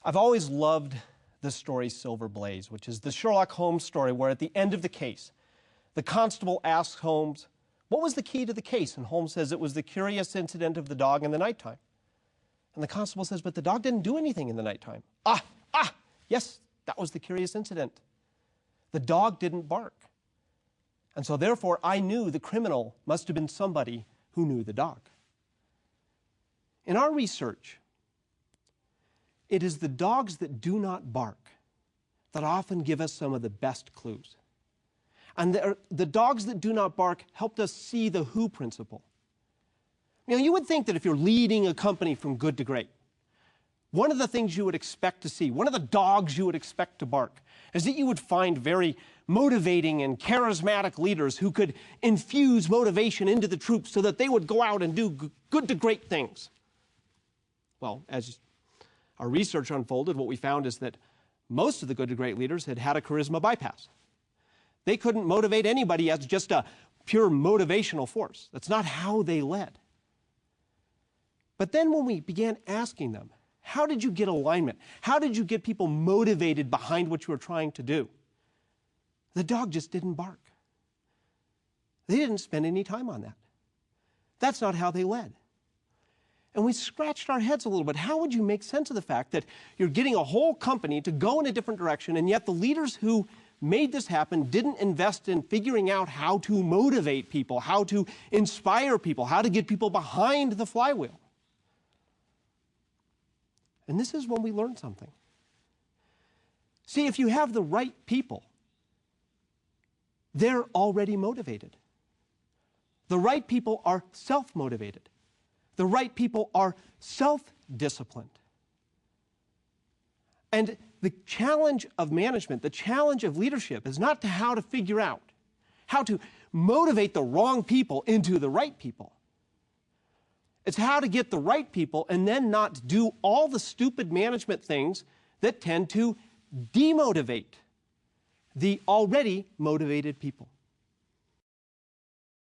I've always loved the story Silver Blaze, which is the Sherlock Holmes story where at the end of the case, the constable asks Holmes, what was the key to the case? And Holmes says it was the curious incident of the dog in the nighttime. And the constable says, but the dog didn't do anything in the nighttime. Yes, that was the curious incident. The dog didn't bark. And so therefore, I knew the criminal must have been somebody who knew the dog. In our research, it is the dogs that do not bark that often give us some of the best clues. And the dogs that do not bark helped us see the who principle. You know, you would think that if you're leading a company from good to great, one of the things you would expect to see, one of the dogs you would expect to bark, is that you would find very motivating and charismatic leaders who could infuse motivation into the troops so that they would go out and do good to great things. Well, as our research unfolded, what we found is that most of the good to great leaders had had a charisma bypass. They couldn't motivate anybody as just a pure motivational force. That's not how they led. But then when we began asking them, how did you get alignment? How did you get people motivated behind what you were trying to do? The dog just didn't bark. They didn't spend any time on that. That's not how they led. And we scratched our heads a little bit. How would you make sense of the fact that you're getting a whole company to go in a different direction, and yet the leaders who made this happen didn't invest in figuring out how to motivate people, how to inspire people, how to get people behind the flywheel? And this is when we learn something. See, if you have the right people, they're already motivated. The right people are self-motivated. The right people are self-disciplined. And the challenge of management, the challenge of leadership is not how to figure out how to motivate the wrong people into the right people. It's how to get the right people and then not do all the stupid management things that tend to demotivate the already motivated people.